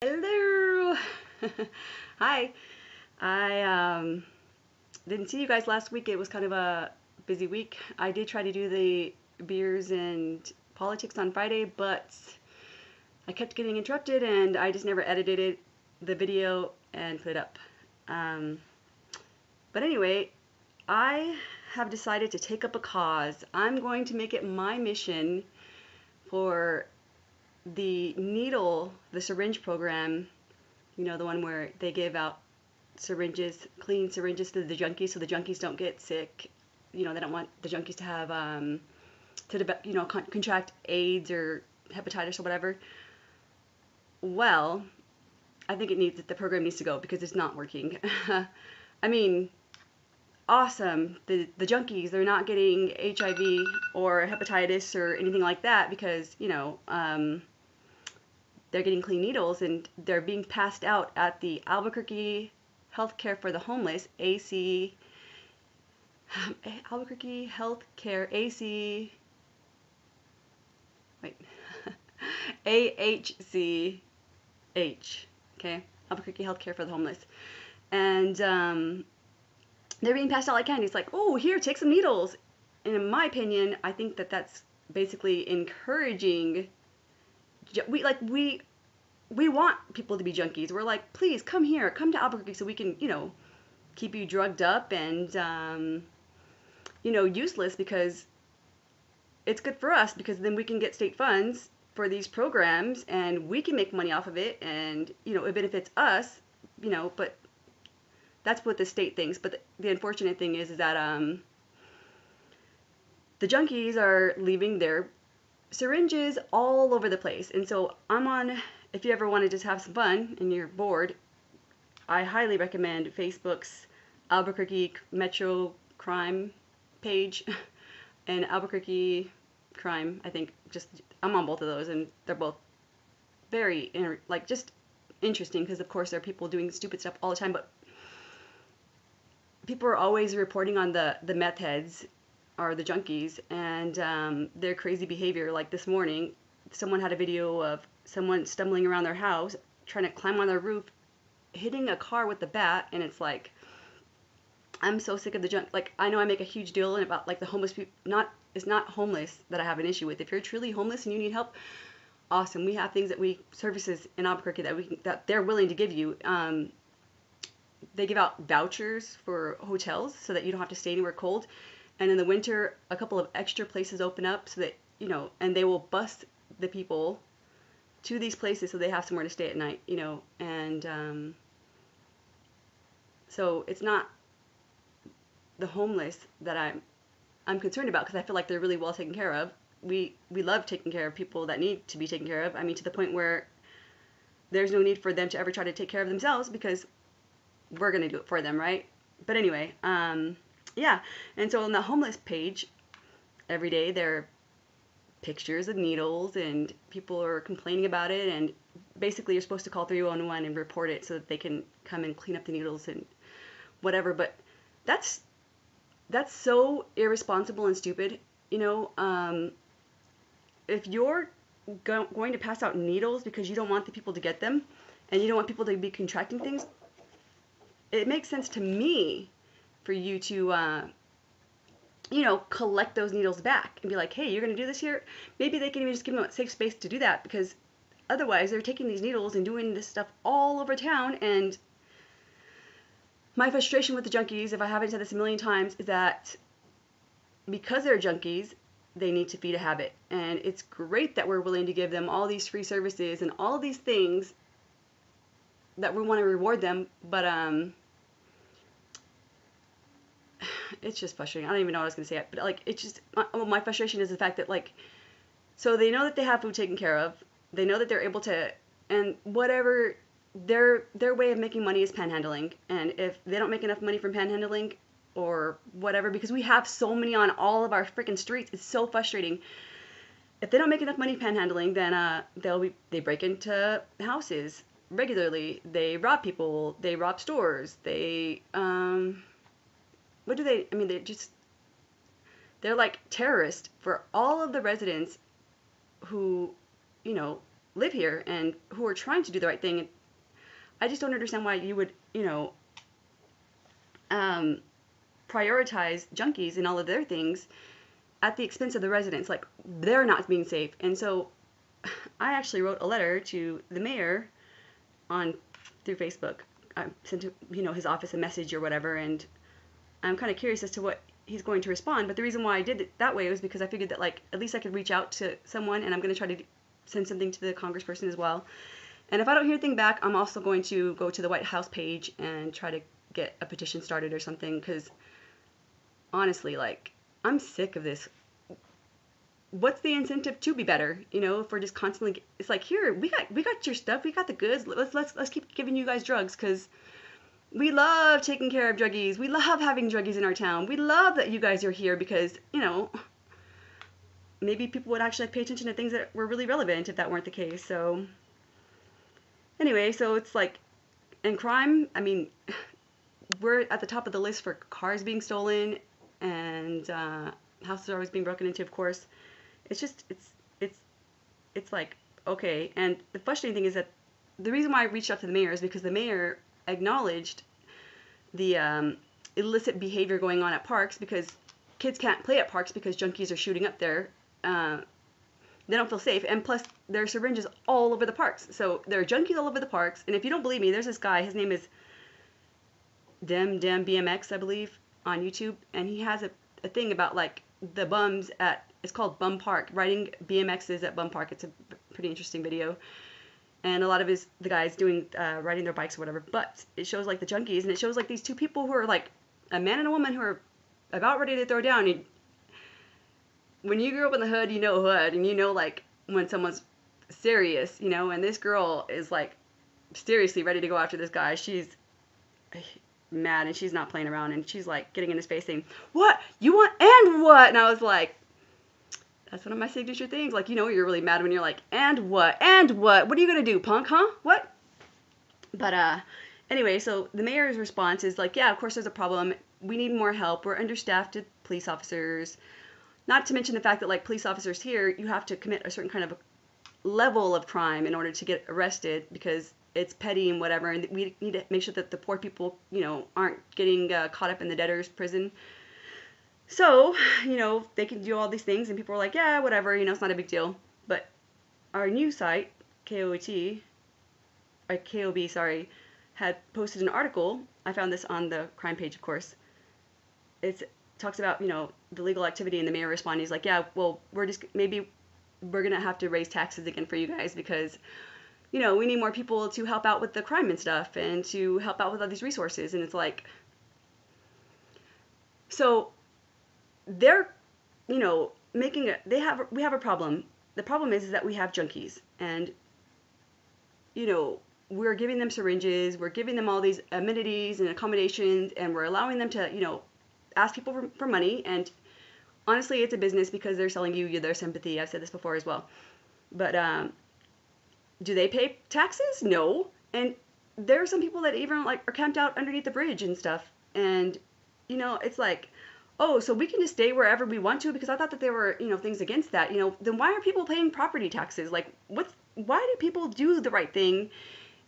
Hello. Hi. I didn't see you guys last week. It was kind of a busy week. I did try to do the beers and politics on Friday, but I kept getting interrupted and I just never edited the video and put it up. Um, but anyway, I have decided to take up a cause. I'm going to make it my mission for the syringe program, the one where they give out syringes, clean syringes to the junkies so the junkies don't get sick. They don't want the junkies to have, contract AIDS or hepatitis or whatever. Well, I think the program needs to go because it's not working. I mean, awesome. The junkies, they're not getting HIV or hepatitis or anything like that because, they're getting clean needles and they're being passed out at the Albuquerque Healthcare for the Homeless, Albuquerque Healthcare, wait, AHCH, okay, Albuquerque Healthcare for the Homeless. And they're being passed out like candy. It's like, oh, here, take some needles. And in my opinion, I think that that's basically encouraging. We want people to be junkies. We're like, please come here, come to Albuquerque so we can, keep you drugged up and, useless because it's good for us because then we can get state funds for these programs and we can make money off of it and, it benefits us, but that's what the state thinks. But the unfortunate thing is that the junkies are leaving their syringes all over the place. And so if you ever want to just have some fun and you're bored, I highly recommend Facebook's Albuquerque Metro Crime page and Albuquerque Crime. I think I'm on both of those and they're both very just interesting because of course there are people doing stupid stuff all the time, but people are always reporting on the meth heads or the junkies and their crazy behavior. Like this morning, someone had a video of someone stumbling around their house, trying to climb on their roof, hitting a car with a bat, and it's like, I'm so sick of the junk. Like, I know I make a huge deal about like the homeless people. It's not homeless that I have an issue with. If you're truly homeless and you need help, awesome. We have things services in Albuquerque that they're willing to give you. They give out vouchers for hotels so that you don't have to stay anywhere cold. And in the winter, a couple of extra places open up so that, and they will bus the people to these places so they have somewhere to stay at night, and so it's not the homeless that I'm concerned about because I feel like they're really well taken care of. We love taking care of people that need to be taken care of. I mean, to the point where there's no need for them to ever try to take care of themselves because we're going to do it for them, right? But anyway, yeah. And so on the homeless page, every day there are pictures of needles and people are complaining about it, and basically you're supposed to call 311 and report it so that they can come and clean up the needles and whatever. But that's so irresponsible and stupid. If you're going to pass out needles because you don't want the people to get them and you don't want people to be contracting things, it makes sense to me for you to collect those needles back and be like, hey, you're going to do this here. Maybe they can even just give them a safe space to do that because otherwise they're taking these needles and doing this stuff all over town. And my frustration with the junkies, if I haven't said this a million times, is that because they're junkies, they need to feed a habit. And it's great that we're willing to give them all these free services and all these things that we want to reward them, but it's just frustrating. I don't even know what I was going to say, but like, it's just, my frustration is the fact that like, so they know that they have food taken care of. They know that they're able to, and whatever their way of making money is panhandling. And if they don't make enough money from panhandling or whatever, because we have so many on all of our freaking streets, it's so frustrating. If they don't make enough money panhandling, then they break into houses regularly. They rob people. They rob stores. They what do they? I mean, they're like terrorists for all of the residents who, live here and who are trying to do the right thing. I just don't understand why you would, um, prioritize junkies and all of their things at the expense of the residents. Like, they're not being safe. And so I actually wrote a letter to the mayor on through Facebook. I sent his office a message or whatever, and I'm kind of curious as to what he's going to respond. But the reason why I did it that way was because I figured that, like, at least I could reach out to someone, and I'm going to try to send something to the congressperson as well. And if I don't hear anything back, I'm also going to go to the White House page and try to get a petition started or something, because honestly, like, I'm sick of this. What's the incentive to be better? If we're just constantly, it's like, here, we got your stuff, we got the goods. Let's keep giving you guys drugs, because we love taking care of druggies. We love having druggies in our town. We love that you guys are here, because maybe people would actually pay attention to things that were really relevant if that weren't the case. So anyway, so it's like, in crime, I mean, we're at the top of the list for cars being stolen, and houses are always being broken into, of course. It's just, it's like, okay. And the frustrating thing is that the reason why I reached out to the mayor is because the mayor acknowledged the illicit behavior going on at parks, because kids can't play at parks because junkies are shooting up there. They don't feel safe, and plus there are syringes all over the parks. So there are junkies all over the parks, and if you don't believe me, there's this guy, his name is Dem BMX, I believe, on YouTube, and he has a thing about, like, the bums it's called Bum Park, riding BMXs at Bum Park. It's a pretty interesting video, and a lot of the guys doing riding their bikes or whatever, but it shows, like, the junkies, and it shows, like, these two people who are, like, a man and a woman who are about ready to throw down. And when you grew up in the hood, you know hood, and you know, like, when someone's serious, and this girl is, like, seriously ready to go after this guy. She's mad, and she's not playing around, and she's, like, getting in his face saying, "What? You want and what?" And I was like, that's one of my signature things. Like, you're really mad when you're like, "And what? And what? What are you gonna do, punk, huh? What?" But anyway, so the mayor's response is like, yeah, of course there's a problem. We need more help. We're understaffed with police officers. Not to mention the fact that, like, police officers here, you have to commit a certain kind of level of crime in order to get arrested, because it's petty and whatever, and we need to make sure that the poor people, aren't getting caught up in the debtor's prison. So, they can do all these things, and people are like, yeah, whatever, it's not a big deal. But our news site, KOB, sorry, had posted an article. I found this on the crime page, of course. It talks about, the legal activity, and the mayor responding. He's like, yeah, well, maybe we're going to have to raise taxes again for you guys, because, we need more people to help out with the crime and stuff, and to help out with all these resources. And it's like, so they're, we have a problem. The problem is that we have junkies, and, we're giving them syringes, we're giving them all these amenities and accommodations, and we're allowing them to, ask people for money. And honestly, it's a business, because they're selling you their sympathy. I've said this before as well. But do they pay taxes? No. And there are some people that even, like, are camped out underneath the bridge and stuff. And, it's like, oh, so we can just stay wherever we want to, because I thought that there were, things against that. Then why are people paying property taxes? Like, why do people do the right thing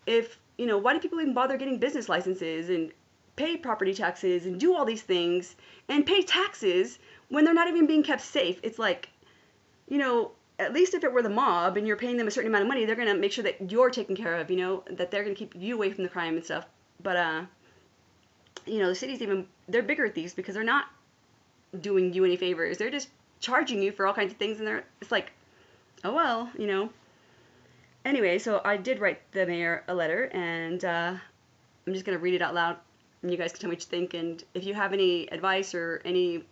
if, why do people even bother getting business licenses and pay property taxes and do all these things and pay taxes when they're not even being kept safe? It's like, at least if it were the mob and you're paying them a certain amount of money, they're going to make sure that you're taken care of, that they're going to keep you away from the crime and stuff. But, the cities they're bigger thieves, because they're not doing you any favors. They're just charging you for all kinds of things, and it's like, oh, well, Anyway, so I did write the mayor a letter, and I'm just going to read it out loud, and you guys can tell me what you think. And if you have any advice or any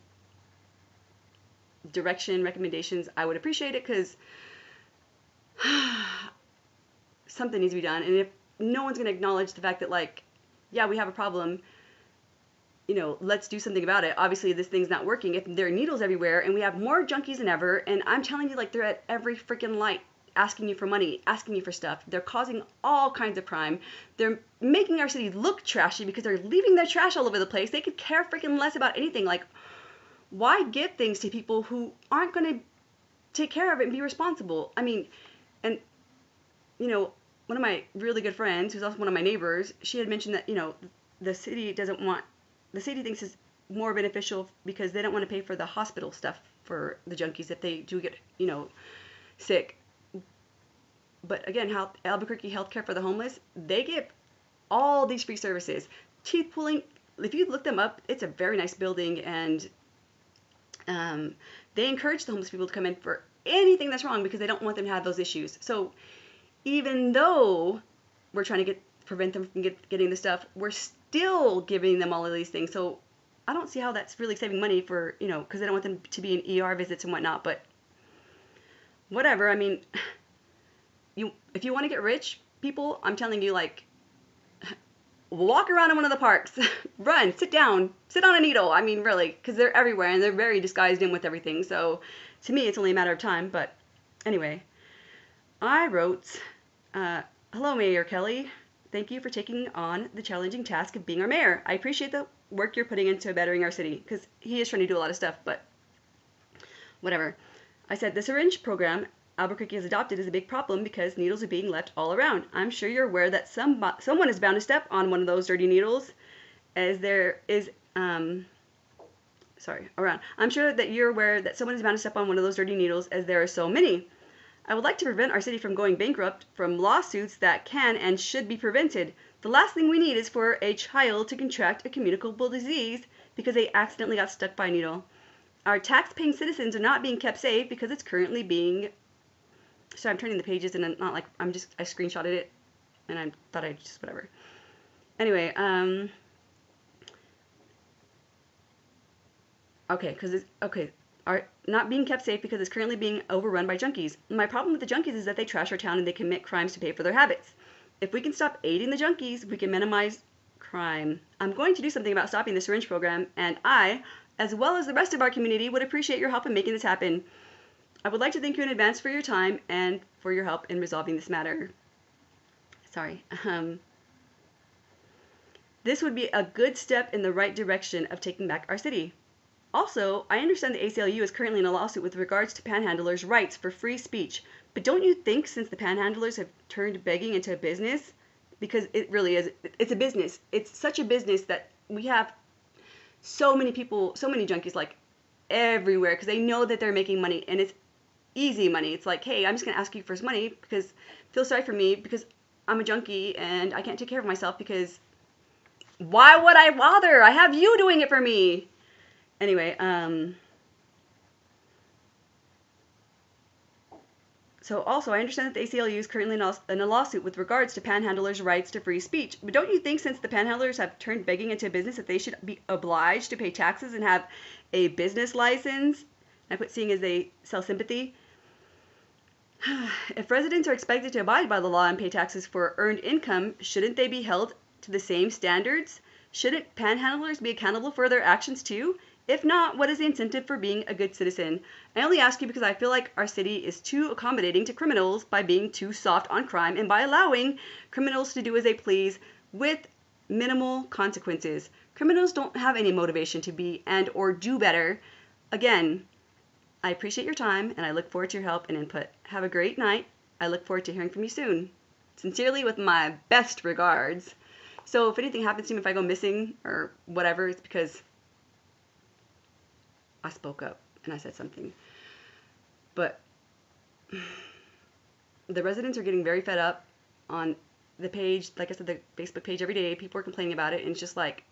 direction, recommendations, I would appreciate it, because something needs to be done. And if no one's going to acknowledge the fact that, like, yeah, we have a problem, let's do something about it. Obviously, this thing's not working. If there are needles everywhere, and we have more junkies than ever, and I'm telling you, like, they're at every freaking light, asking you for money, asking you for stuff. They're causing all kinds of crime. They're making our city look trashy, because they're leaving their trash all over the place. They could care freaking less about anything. Like, why give things to people who aren't going to take care of it and be responsible? I mean, and one of my really good friends, who's also one of my neighbors, she had mentioned that, the city thinks it's more beneficial because they don't want to pay for the hospital stuff for the junkies if they do get, sick. But again, Albuquerque Healthcare for the Homeless, they give all these free services. Teeth pulling, if you look them up, it's a very nice building, and they encourage the homeless people to come in for anything that's wrong because they don't want them to have those issues. So even though we're trying to prevent them from getting the stuff, we're still giving them all of these things. So I don't see how that's really saving money for, because they don't want them to be in ER visits and whatnot. But whatever. I mean, if you want to get rich, people, I'm telling you, like, walk around in one of the parks, run, sit down, sit on a needle. I mean, really, because they're everywhere and they're very disguised in with everything. So to me, it's only a matter of time. But anyway, I wrote, hello, Mayor Kelly. Thank you for taking on the challenging task of being our mayor. I appreciate the work you're putting into bettering our city, because he is trying to do a lot of stuff, but whatever. I said, the syringe program Albuquerque has adopted is a big problem because needles are being left all around. I'm sure you're aware that someone is bound to step on one of those dirty needles, as there is, I'm sure that you're aware that someone is bound to step on one of those dirty needles, as there are so many. I would like to prevent our city from going bankrupt from lawsuits that can and should be prevented. The last thing we need is for a child to contract a communicable disease because they accidentally got stuck by a needle. Our tax-paying citizens are not being kept safe because it's currently being... So I'm turning the pages, and I'm not like, I screenshotted it, and I thought I'd just, whatever. Anyway, are not being kept safe because it's currently being overrun by junkies. My problem with the junkies is that they trash our town and they commit crimes to pay for their habits. If we can stop aiding the junkies, we can minimize crime. I'm going to do something about stopping the syringe program, and I, as well as the rest of our community, would appreciate your help in making this happen. I would like to thank you in advance for your time and for your help in resolving this matter. Sorry. This would be a good step in the right direction of taking back our city. Also, I understand the ACLU is currently in a lawsuit with regards to panhandlers' rights for free speech. But don't you think, since the panhandlers have turned begging into a business, because it really is, it's a business. It's such a business that we have so many people, so many junkies, like, everywhere, because they know that they're making money, and it's easy money. It's like, hey, I'm just going to ask you for some money because feel sorry for me because I'm a junkie and I can't take care of myself, because why would I bother? I have you doing it for me. Anyway, so also I understand that the ACLU is currently in a lawsuit with regards to panhandlers' rights to free speech. But don't you think, since the panhandlers have turned begging into a business, that they should be obliged to pay taxes and have a business license? I put seeing as they sell sympathy. If residents are expected to abide by the law and pay taxes for earned income, shouldn't they be held to the same standards? Shouldn't panhandlers be accountable for their actions too? If not, what is the incentive for being a good citizen? I only ask you because I feel like our city is too accommodating to criminals by being too soft on crime and by allowing criminals to do as they please with minimal consequences. Criminals don't have any motivation to be and or do better. Again, I appreciate your time, and I look forward to your help and input. Have a great night. I look forward to hearing from you soon. Sincerely, with my best regards. So if anything happens to me, if I go missing or whatever, it's because I spoke up and I said something. But the residents are getting very fed up on the page. Like I said, the Facebook page every day, people are complaining about it, and it's just like,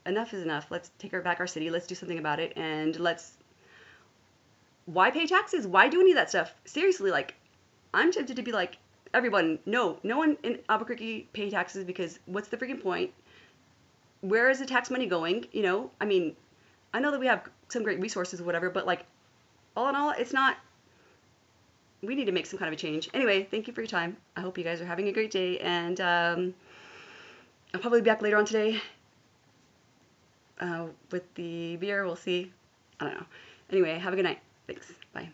enough is enough. Let's take back our city. Let's do something about it, and why pay taxes? Why do any of that stuff? Seriously, like, I'm tempted to be like, everyone, no one in Albuquerque pay taxes, because what's the freaking point? Where is the tax money going? I mean, I know that we have some great resources or whatever, but like, all in all, it's not, we need to make some kind of a change. Anyway, thank you for your time. I hope you guys are having a great day, and I'll probably be back later on today with the beer. We'll see. I don't know. Anyway, have a good night. Thanks. Bye.